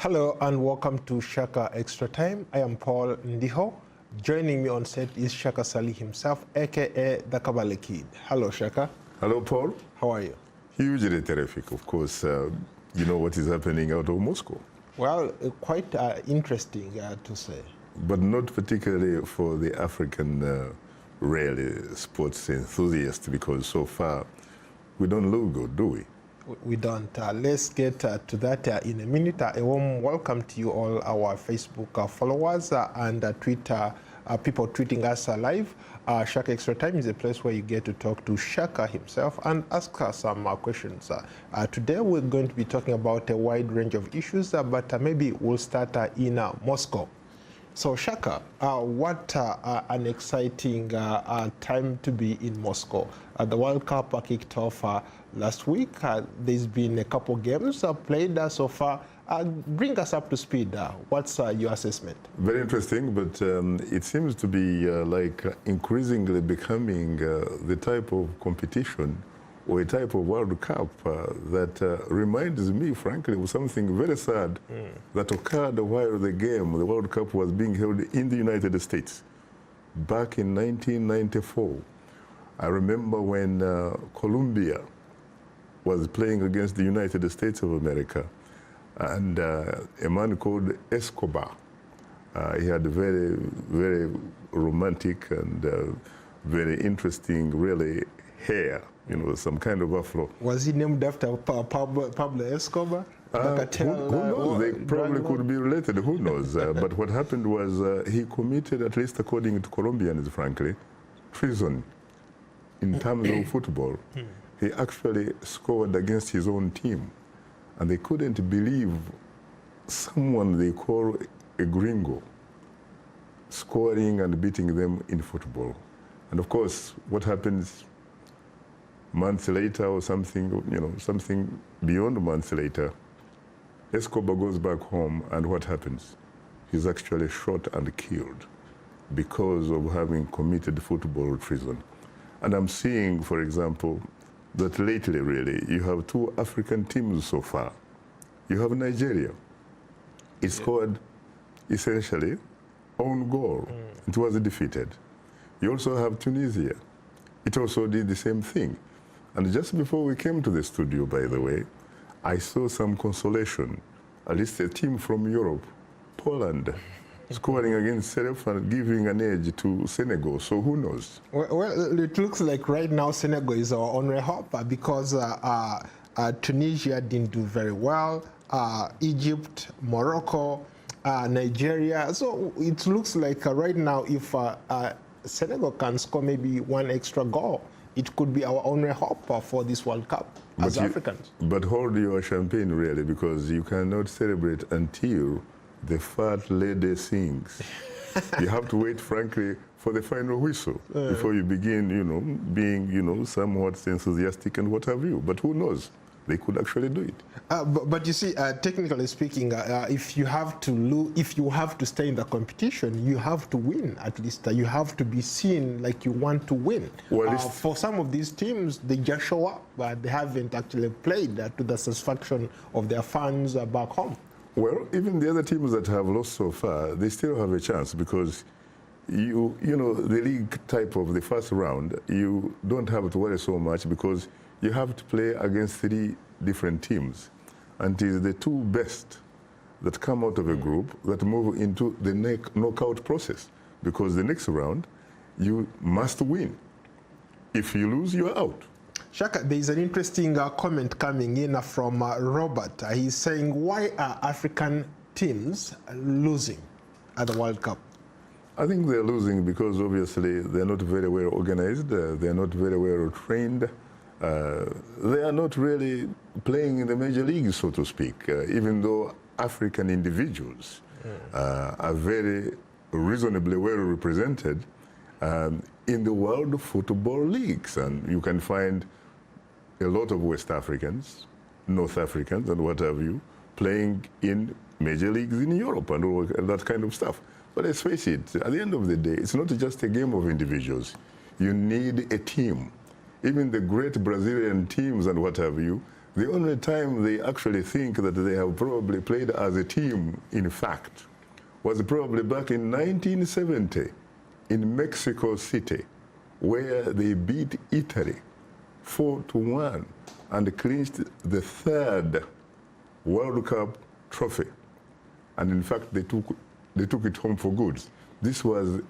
Hello and welcome to Shaka Extra Time. I am Paul Ndiho. Joining me on set is Shaka Sali himself, aka the Kabale Kid. Hello, Shaka. Hello, Paul. How are you? Hugely terrific. Of course, you know what is happening out of Moscow. Well, quite interesting to say. But not particularly for the African really sports enthusiast, because so far we don't look good, do we? We don't. Let's get to that in a minute. A warm welcome to you all, our Facebook followers and Twitter people tweeting us live. Shaka Extra Time is a place where you get to talk to Shaka himself and ask us some questions. Today we're going to be talking about a wide range of issues, but maybe we'll start in Moscow. So Shaka, what an exciting time to be in Moscow. The World Cup kicked off last week. There's been a couple games played so far. Bring us up to speed. What's your assessment? Very interesting, but it seems to be like increasingly becoming the type of competition or a type of World Cup that reminds me, frankly, of something very sad that occurred while the World Cup, was being held in the United States back in 1994. I remember when Colombia was playing against the United States of America, and a man called Escobar, he had very, very romantic and very interesting, really, hair. You know, some kind of afro. Was he named after Pablo Escobar? Who knows? They probably could be related. Who knows? But what happened was he committed, at least according to Colombians, frankly, treason in terms of football. He actually scored against his own team, and they couldn't believe someone they call a gringo scoring and beating them in football. And of course, what happens months later or something, you know, something beyond months later, Escobar goes back home, and what happens? He's actually shot and killed because of having committed football treason. And I'm seeing, for example, that lately, really, you have two African teams so far. You have Nigeria. It scored, essentially, own goal. It was defeated. You also have Tunisia. It also did the same thing. And just before we came to the studio, by the way, I saw some consolation. At least a team from Europe, Poland, scoring against Serif and giving an edge to Senegal. So who knows? Well, it looks like right now Senegal is our only hope because Tunisia didn't do very well. Egypt, Morocco, Nigeria. So it looks like right now if Senegal can score maybe one extra goal, it could be our only hope for this World Cup as Africans. But hold your champagne, really, because you cannot celebrate until the fat lady sings. You have to wait, frankly, for the final whistle before you begin, you know, being, you know, somewhat enthusiastic and what have you. But who knows? They could actually do it. But you see, technically speaking, if you have to stay in the competition, you have to win. At least you have to be seen like you want to win. Well, for some of these teams, they just show up, but they haven't actually played to the satisfaction of their fans back home. Well, even the other teams that have lost so far, they still have a chance because you know, the league type of the first round, you don't have to worry so much because you have to play against 3 different teams. And it is the 2 best that come out of a group that move into the knockout process. Because the next round, you must win. If you lose, you're out. Shaka, there is an interesting comment coming in from Robert. He's saying, why are African teams losing at the World Cup? I think they're losing because obviously they're not very well organized, they're not very well trained. They are not really playing in the major leagues, so to speak, even though African individuals are very reasonably well represented in the world football leagues. And you can find a lot of West Africans, North Africans, and what have you, playing in major leagues in Europe and all that kind of stuff. But let's face it, at the end of the day, it's not just a game of individuals. You need a team. Even the great Brazilian teams and what have you The only time they actually think that they have probably played as a team, in fact, was probably back in 1970 in Mexico City, where they beat Italy 4-1 and clinched the third World Cup trophy. And in fact, they took it home for good. This was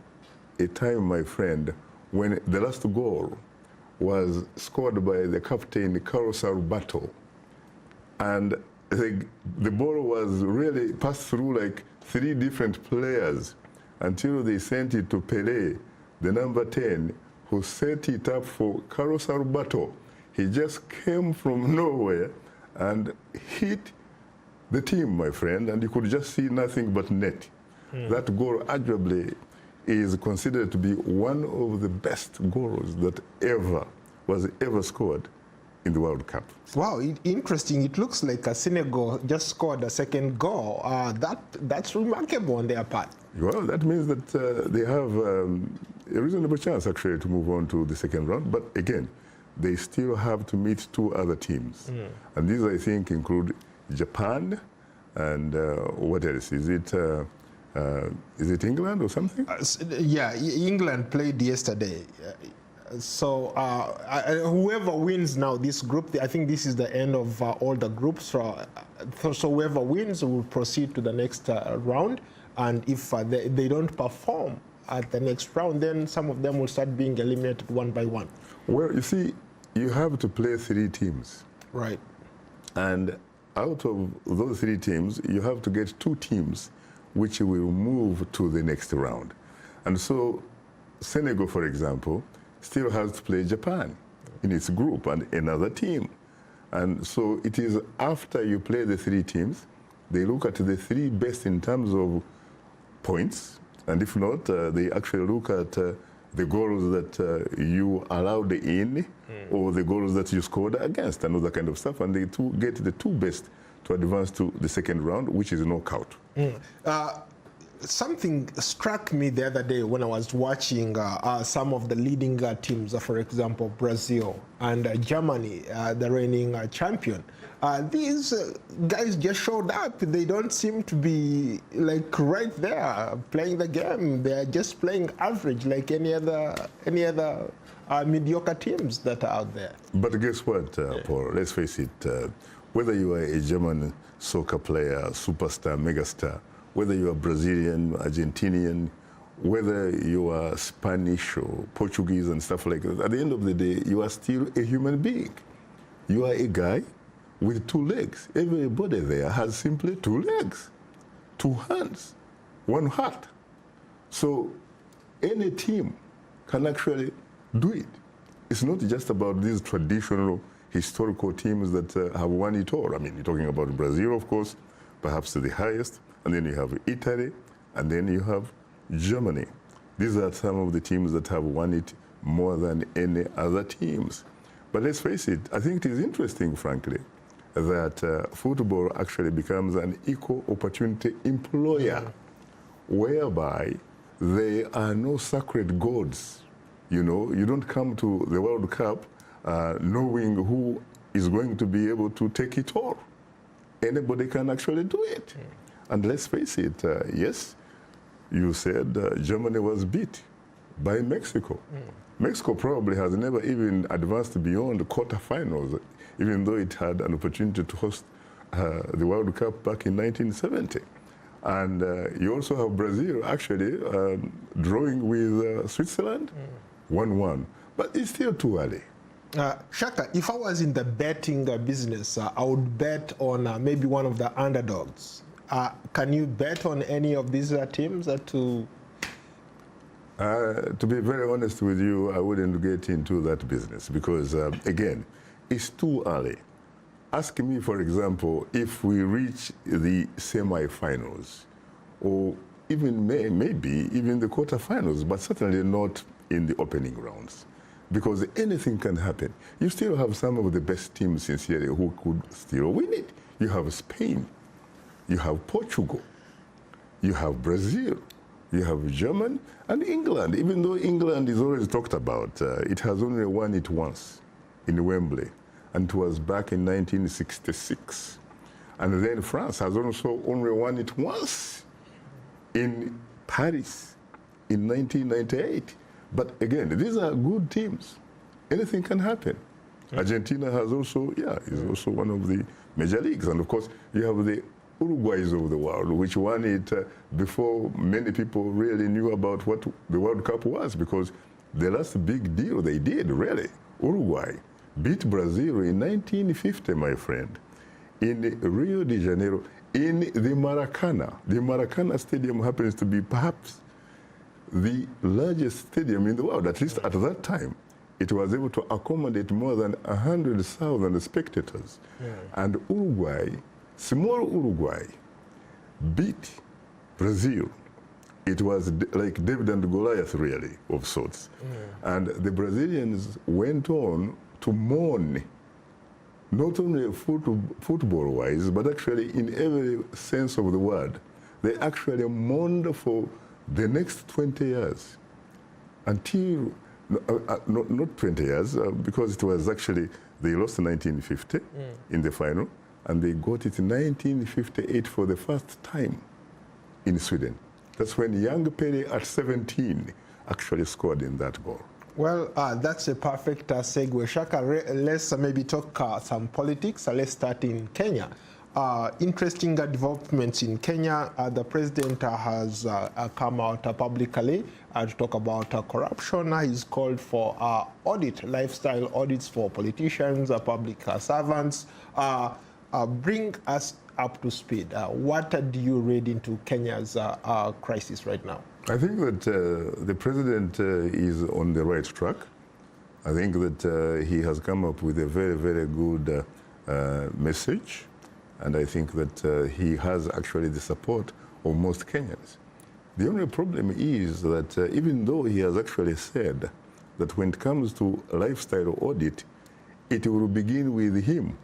a time, my friend, when the last goal was scored by the captain, Carlos Alberto. And the ball was really passed through like 3 different players until they sent it to Pelé, the number 10, who set it up for Carlos Alberto. He just came from nowhere and hit the team, my friend, and you could just see nothing but net. That goal arguably is considered to be one of the best goals that was ever scored in the World Cup. Wow, interesting. It looks like Senegal just scored a second goal. That's remarkable on their part. Well, that means that they have a reasonable chance, actually, to move on to the second round. But again, they still have to meet 2 other teams. And these, I think, include Japan and what else? Is it England or something? Yeah, England played yesterday. So whoever wins now this group, I think this is the end of all the groups. So whoever wins will proceed to the next round. And if they don't perform at the next round, then some of them will start being eliminated one by one. Well, you see, you have to play 3 teams. Right. And out of those 3 teams, you have to get 2 teams which will move to the next round. And so Senegal, for example, still has to play Japan in its group and another team. And so it is after you play the 3 teams, they look at the 3 best in terms of points, and if not, they actually look at the goals that you allowed in or the goals that you scored against and all that kind of stuff, and they get the 2 best to advance to the second round, which is knockout. Something struck me the other day when I was watching some of the leading teams, for example, Brazil and Germany, the reigning champion. These guys just showed up. They don't seem to be like right there playing the game. They're just playing average like any other mediocre teams that are out there. But guess what, Paul? Let's face it, whether you are a German soccer player, superstar, megastar, whether you are Brazilian, Argentinian, whether you are Spanish or Portuguese and stuff like that, at the end of the day, you are still a human being. You are a guy with 2 legs. Everybody there has simply 2 legs, 2 hands, 1 heart. So any team can actually do it. It's not just about these traditional historical teams that have won it all. I mean, you're talking about Brazil, of course, perhaps the highest, and then you have Italy, and then you have Germany. These are some of the teams that have won it more than any other teams. But let's face it, I think it is interesting, frankly, that football actually becomes an equal opportunity employer, whereby there are no sacred gods. You know, you don't come to the World Cup knowing who is going to be able to take it all. Anybody can actually do it. And let's face it, yes, you said Germany was beat by Mexico. Mexico probably has never even advanced beyond the quarterfinals, even though it had an opportunity to host the World Cup back in 1970. And you also have Brazil actually drawing with Switzerland, 1-1. But it's still too early. Shaka, if I was in the betting business, I would bet on maybe one of the underdogs. Can you bet on any of these teams to be very honest with you, I wouldn't get into that business because, again, it's too early. Ask me, for example, if we reach the semi-finals or even maybe even the quarterfinals, but certainly not in the opening rounds, because anything can happen. You still have some of the best teams sincerely who could still win it. You have Spain, you have Portugal, you have Brazil, you have Germany, and England. Even though England is always talked about, it has only won it once in Wembley. and it was back in 1966. And then France has also only won it once in Paris in 1998. But again, these are good teams. Anything can happen. Argentina has also, is also one of the major leagues. And of course, you have the Uruguays of the world, which won it before many people really knew about what the World Cup was, because the last big deal they did, really, Uruguay beat Brazil in 1950, my friend, in Rio de Janeiro, in the Maracana. The Maracana Stadium happens to be perhaps the largest stadium in the world, at least at that time. It was able to accommodate more than 100,000 spectators. And Uruguay, small Uruguay, beat Brazil. It was like David and Goliath, really, of sorts. And the Brazilians went on to mourn, not only football-wise, but actually in every sense of the word. They actually mourned for the next 20 years, until, not 20 years, because it was actually, they lost in 1950 in the final, and they got it in 1958 for the first time in Sweden. That's when young Pele at 17 actually scored in that goal. Well, that's a perfect segue. Shaka, let's maybe talk some politics. Let's start in Kenya. Interesting developments in Kenya. The president has come out publicly to talk about corruption. He's called for audit, lifestyle audits for politicians, public servants. Bring us up to speed. What do you read into Kenya's crisis right now? I think that the president is on the right track. I think that he has come up with a very, very good message. And I think that he has actually the support of most Kenyans. The only problem is that even though he has actually said that when it comes to a lifestyle audit, it will begin with him,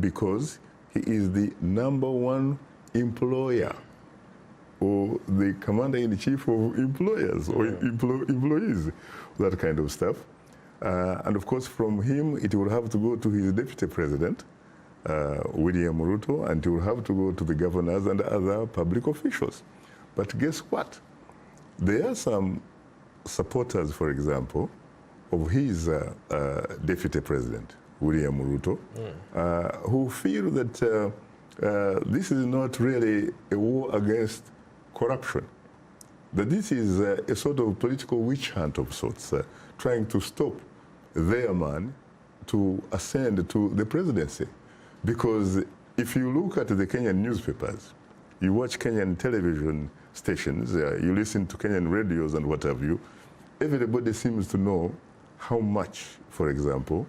because he is the #1 employer, or the commander-in-chief of employers or employees, that kind of stuff. And of course, from him, it will have to go to his deputy president, William Ruto, and it will have to go to the governors and other public officials. But guess what? There are some supporters, for example, of his deputy president, William Ruto, who feel that this is not really a war against corruption, that this is a sort of political witch hunt of sorts, trying to stop their man to ascend to the presidency. Because if you look at the Kenyan newspapers, you watch Kenyan television stations, you listen to Kenyan radios and what have you, everybody seems to know how much, for example,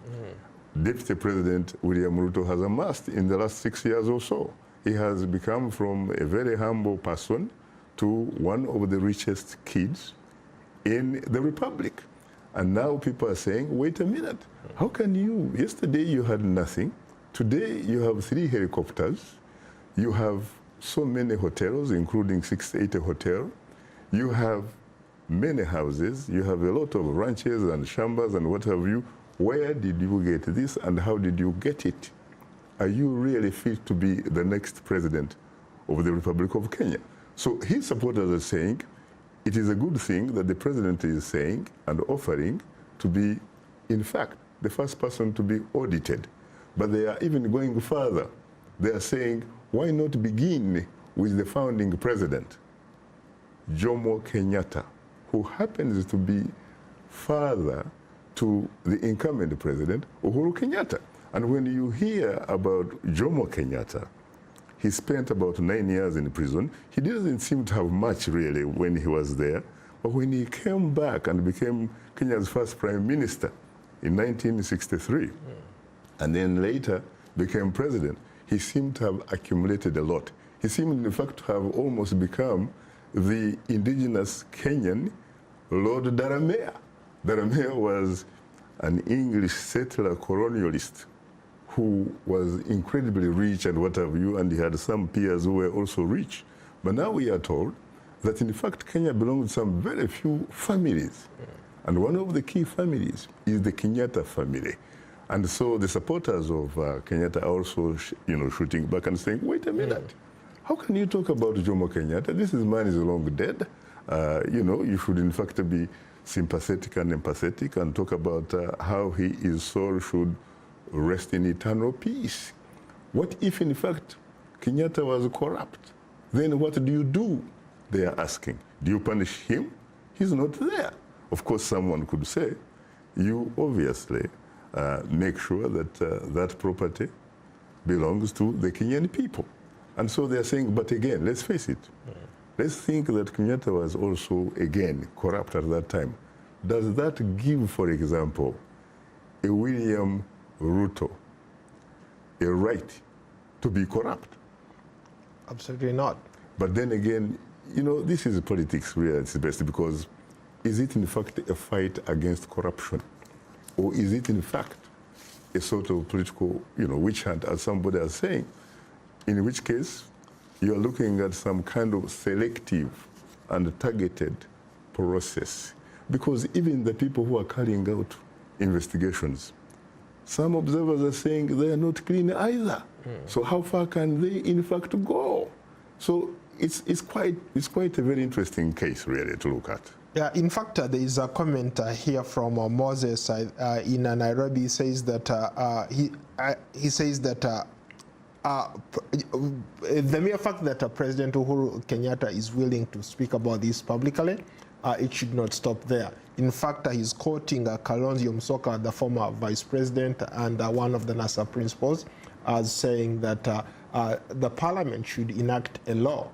Deputy President William Ruto has amassed in the last 6 years or so. He has become from a very humble person to one of the richest kids in the Republic. And now people are saying, wait a minute, how can you, yesterday you had nothing, today you have 3 helicopters, you have so many hotels, including 680 Hotel, you have many houses, you have a lot of ranches and shambas and what have you. Where did you get this and how did you get it? Are you really fit to be the next president of the Republic of Kenya? So his supporters are saying it is a good thing that the president is saying and offering to be, in fact, the first person to be audited. But they are even going further. They are saying, why not begin with the founding president, Jomo Kenyatta, who happens to be father to the incumbent president, Uhuru Kenyatta. And when you hear about Jomo Kenyatta, he spent about 9 years in prison. He didn't seem to have much, really, when he was there. But when he came back and became Kenya's first prime minister in 1963, and then later became president, he seemed to have accumulated a lot. He seemed, in fact, to have almost become the indigenous Kenyan Lord Daramea. Daramea was an English settler colonialist who was incredibly rich and what have you, and he had some peers who were also rich. But now we are told that, in fact, Kenya belongs to some very few families. And one of the key families is the Kenyatta family. And so the supporters of Kenyatta are also, shooting back and saying, wait a minute, how can you talk about Jomo Kenyatta? This man is long dead. You should in fact be sympathetic and empathetic and talk about how his soul should rest in eternal peace. What if in fact Kenyatta was corrupt? Then what do you do? They are asking. Do you punish him? He's not there. Of course, someone could say, you obviously make sure that that property belongs to the Kenyan people. And so they're saying, but again, let's face it. Let's think that Kenyatta was also, again, corrupt at that time. Does that give, for example, a William Ruto a right to be corrupt? Absolutely not. But then again, this is politics really at its best, because is it in fact a fight against corruption? Or is it in fact a sort of political, witch hunt, as somebody is saying? In which case, you're looking at some kind of selective and targeted process. Because even the people who are carrying out investigations, some observers are saying they are not clean either. So how far can they in fact go? So it's quite a very interesting case really to look at. Yeah, in fact, there is a comment here from Moses in Nairobi. He says that he says that the mere fact that President Uhuru Kenyatta is willing to speak about this publicly, it should not stop there. In fact, he's quoting Kalonzo Musyoka, the former vice president and one of the NASA principals, as saying that the parliament should enact a law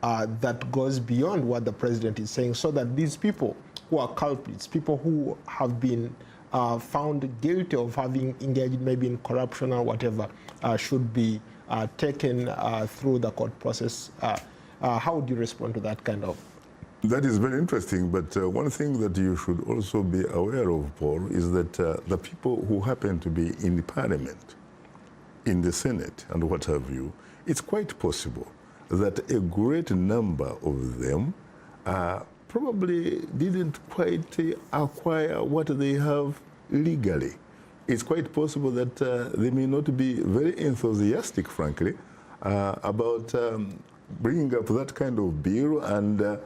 that goes beyond what the president is saying, so that these people who are culprits, people who have been found guilty of having engaged maybe in corruption or whatever, should be taken through the court process. How would you respond to that kind of? That is very interesting, but one thing that you should also be aware of, Paul, is that the people who happen to be in the parliament, in the Senate and what have you, it's quite possible that a great number of them probably didn't quite acquire what they have legally. It's quite possible that they may not be very enthusiastic, frankly, about bringing up that kind of bill and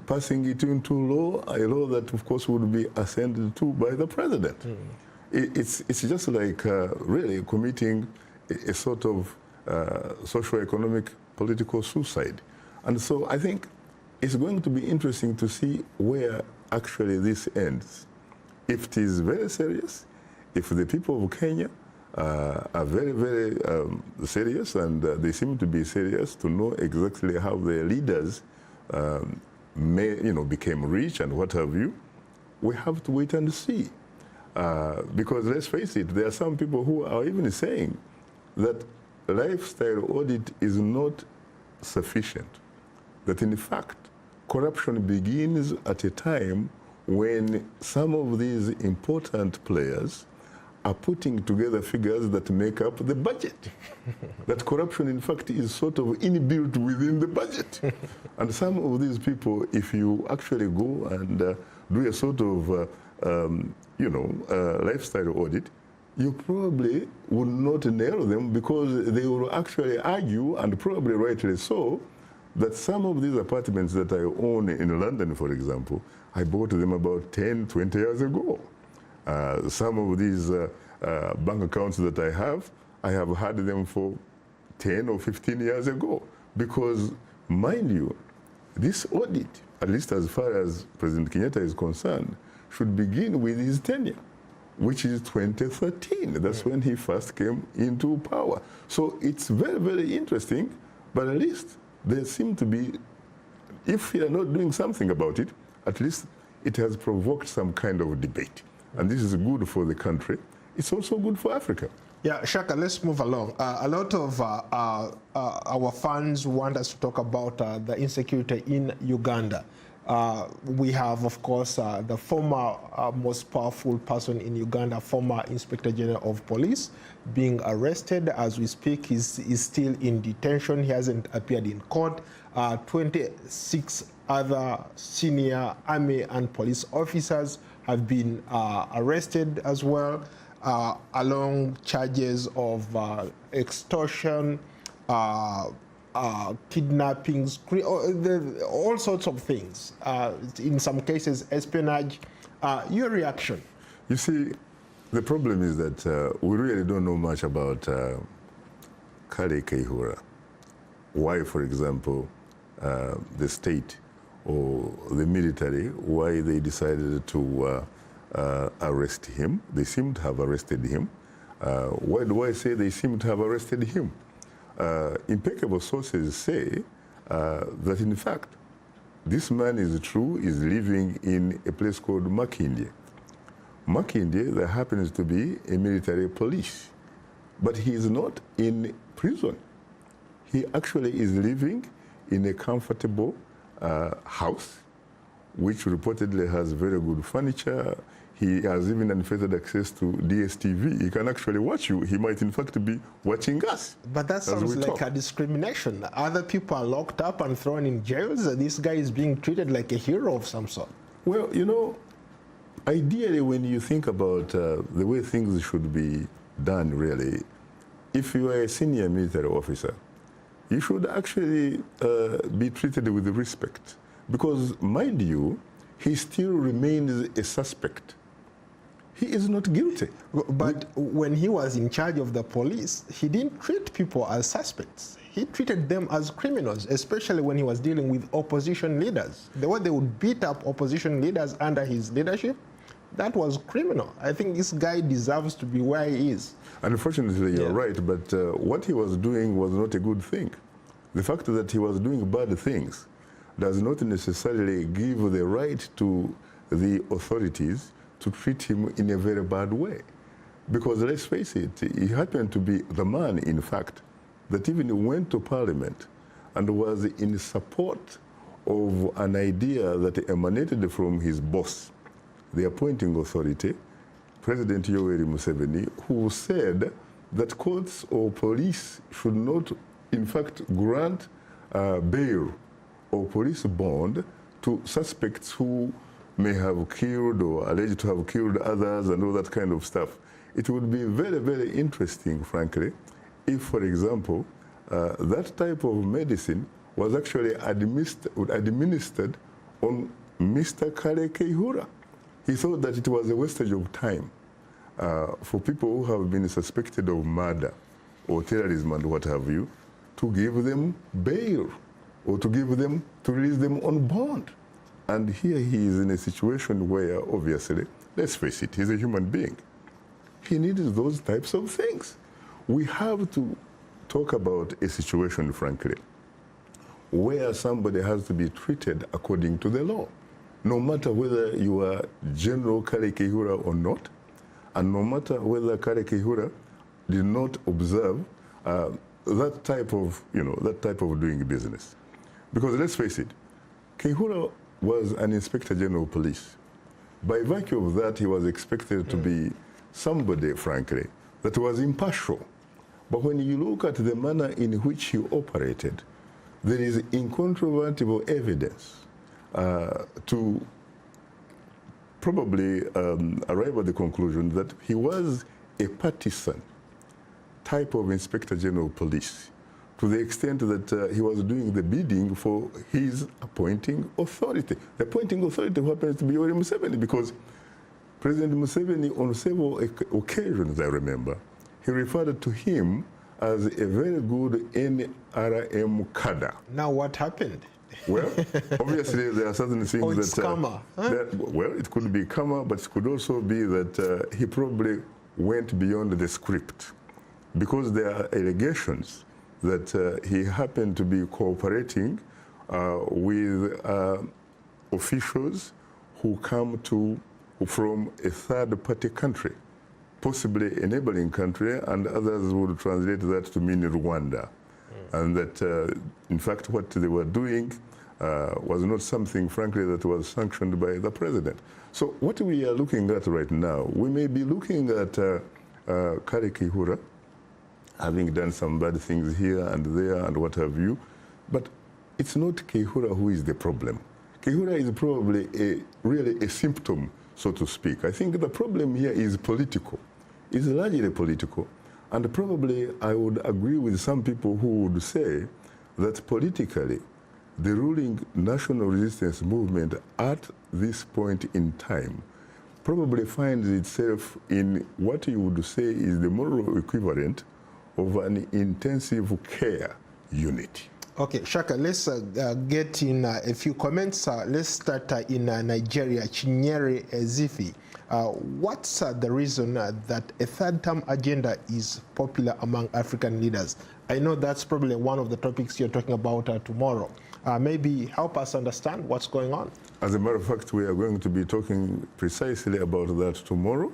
passing it into law, a law that, of course, would be ascended to by the president. It's just like really committing a sort of socio-economic political suicide. And so I think it's going to be interesting to see where actually this ends. If it is very serious, if the people of Kenya are very, very serious, and they seem to be serious to know exactly how their leaders became rich and what have you, we have to wait and see. Because let's face it, there are some people who are even saying that lifestyle audit is not sufficient. That in fact, corruption begins at a time when some of these important players are putting together figures that make up the budget. That corruption, in fact, is sort of inbuilt within the budget. And some of these people, if you actually go and do a sort of, lifestyle audit, you probably would not nail them, because they will actually argue, and probably rightly so, that some of these apartments that I own in London, for example, I bought them about 10, 20 years ago. Some of these bank accounts that I have had them for 10 or 15 years ago. Because, mind you, this audit, at least as far as President Kenyatta is concerned, should begin with his tenure, which is 2013. That's when he first came into power. So it's very, very interesting, but at least there seem to be, if we are not doing something about it, at least it has provoked some kind of debate. And this is good for the country. It's also good for Africa. Yeah, Shaka, let's move along. A lot of our fans want us to talk about the insecurity in Uganda. We have, of course, the former most powerful person in Uganda, former Inspector General of Police, being arrested. As we speak, he's still in detention. He hasn't appeared in court. 26 other senior army and police officers have been arrested as well. along charges of extortion, kidnappings, all sorts of things. In some cases, espionage. Your reaction? You see, the problem is that we really don't know much about Kale Kaihura. Why, for example, the state or the military, why they decided to arrest him. They seem to have arrested him. Why do I say they seem to have arrested him? Impeccable sources say that, in fact, this man is living in a place called Makindye. Makindye, there happens to be a military police, but he is not in prison. He actually is living in a comfortable house, which reportedly has very good furniture. He has even unfettered access to DSTV. He can actually watch you. He might, in fact, be watching us. But that sounds like a discrimination. Other people are locked up and thrown in jails. This guy is being treated like a hero of some sort. Well, you know, ideally, when you think about the way things should be done, really, if you are a senior military officer, you should actually be treated with respect. Because, mind you, he still remains a suspect. He is not guilty. But when he was in charge of the police, he didn't treat people as suspects. He treated them as criminals, especially when he was dealing with opposition leaders. The way they would beat up opposition leaders under his leadership, that was criminal. I think this guy deserves to be where he is. Unfortunately, you're right, but what he was doing was not a good thing. The fact that he was doing bad things does not necessarily give the right to the authorities to treat him in a very bad way. Because let's face it, he happened to be the man, in fact, that even went to Parliament and was in support of an idea that emanated from his boss, the appointing authority, President Yoweri Museveni, who said that courts or police should not, in fact, grant bail or police bond to suspects who may have killed or alleged to have killed others and all that kind of stuff. It would be very, very interesting, frankly, if, for example, that type of medicine was actually administered on Mr. Kale Kaihura. He thought that it was a wastage of time for people who have been suspected of murder or terrorism and what have you, to give them bail or to release them on bond. And here he is in a situation where, obviously, let's face it, he's a human being. He needs those types of things. We have to talk about a situation, frankly, where somebody has to be treated according to the law, no matter whether you are General Kale Kaihura or not, and no matter whether Kale Kaihura did not observe that type of doing business. Because let's face it, Kaihura was an Inspector General of Police. By virtue of that, he was expected to be somebody, frankly, that was impartial. But when you look at the manner in which he operated, there is incontrovertible evidence to probably arrive at the conclusion that he was a partisan type of Inspector General of Police, to the extent that he was doing the bidding for his appointing authority. The appointing authority happens to be Yoweri Museveni, because President Museveni, on several occasions, I remember, he referred to him as a very good NRM cadre. Now what happened? Well, obviously there are certain things it's karma, huh? Well, it could be karma, but it could also be that he probably went beyond the script, because there are allegations that he happened to be cooperating with officials who come from a third-party country, possibly a neighboring country, and others would translate that to mean Rwanda. And that, in fact, what they were doing was not something, frankly, that was sanctioned by the president. So what we are looking at right now, we may be looking at Kale Kaihura having done some bad things here and there and what have you, but it's not Kaihura who is the problem. Kaihura is probably really a symptom, so to speak. I think the problem here is political. is largely political. And probably I would agree with some people who would say that politically, the ruling national resistance movement at this point in time probably finds itself in what you would say is the moral equivalent of an intensive care unit. Okay, Shaka, let's get in a few comments. Let's start in Nigeria. Chinyere Zifi. What's the reason that a third-term agenda is popular among African leaders? I know that's probably one of the topics you're talking about tomorrow. Maybe help us understand what's going on. As a matter of fact, we are going to be talking precisely about that tomorrow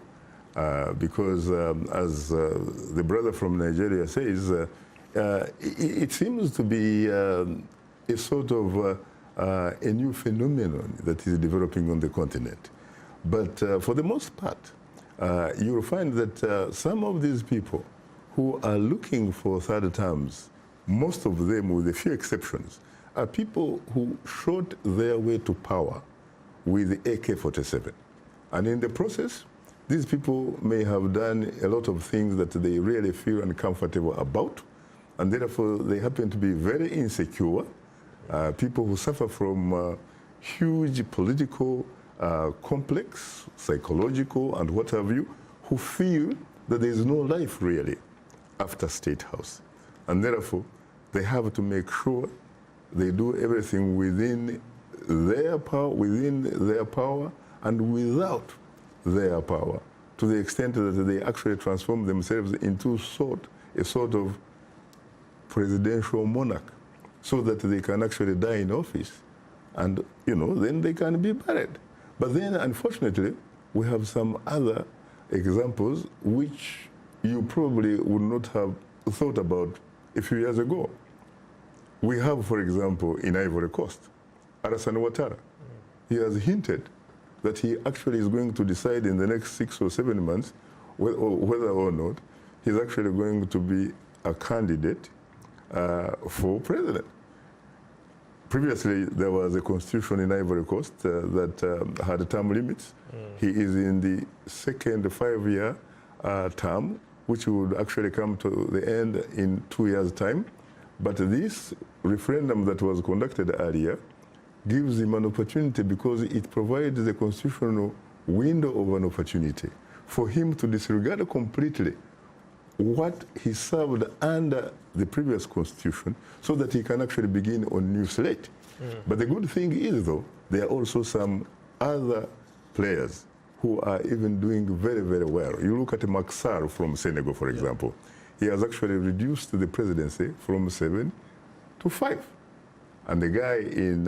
because as the brother from Nigeria says, it seems to be a sort of a new phenomenon that is developing on the continent. But for the most part, you will find that some of these people who are looking for third terms, most of them with a few exceptions, are people who shot their way to power with the AK-47. And in the process, these people may have done a lot of things that they really feel uncomfortable about, and therefore they happen to be very insecure, people who suffer from huge political complex, psychological, and what have you, who feel that there is no life really after State House. And therefore, they have to make sure they do everything within their power and without their power, to the extent that they actually transform themselves into a sort of presidential monarch, so that they can actually die in office, and then they can be buried. But then, unfortunately, we have some other examples which you probably would not have thought about a few years ago. We have, for example, in Ivory Coast, Alassane Ouattara. He has hinted that he actually is going to decide in the next 6 or 7 months whether or not he's actually going to be a candidate for president. Previously, there was a constitution in Ivory Coast that had term limits. He is in the second 5-year term, which would actually come to the end in 2 years' time. But this referendum that was conducted earlier gives him an opportunity, because it provides the constitutional window of an opportunity for him to disregard completely what he served under the previous constitution, so that he can actually begin on new slate. But the good thing is, though, there are also some other players who are even doing very, very well. You look at Macky Sall from Senegal, for example. He has actually reduced the presidency from 7 to 5. And the guy in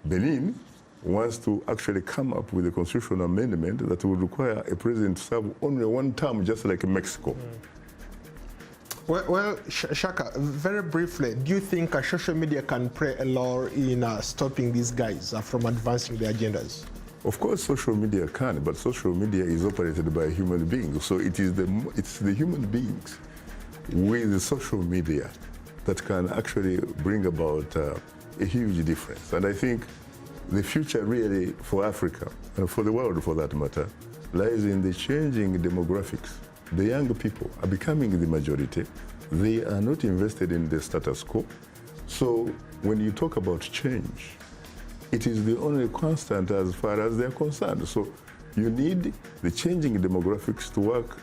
Benin wants to actually come up with a constitutional amendment that would require a president to serve only 1 term, just like Mexico. Well, Shaka, very briefly, do you think social media can play a role in stopping these guys from advancing their agendas? Of course, social media can, but social media is operated by human beings. So it's the human beings with the social media that can actually bring about a huge difference. And I think the future really for Africa, and for the world for that matter, lies in the changing demographics. The young people are becoming the majority. They are not invested in the status quo. So when you talk about change, it is the only constant as far as they're concerned. So you need the changing demographics to work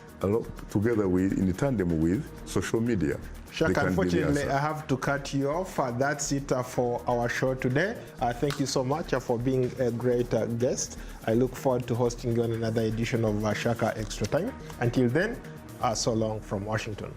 together in tandem with social media. Shaka, unfortunately, I have to cut you off. That's it for our show today. Thank you so much for being a great guest. I look forward to hosting you on another edition of Shaka Extra Time. Until then, so long from Washington.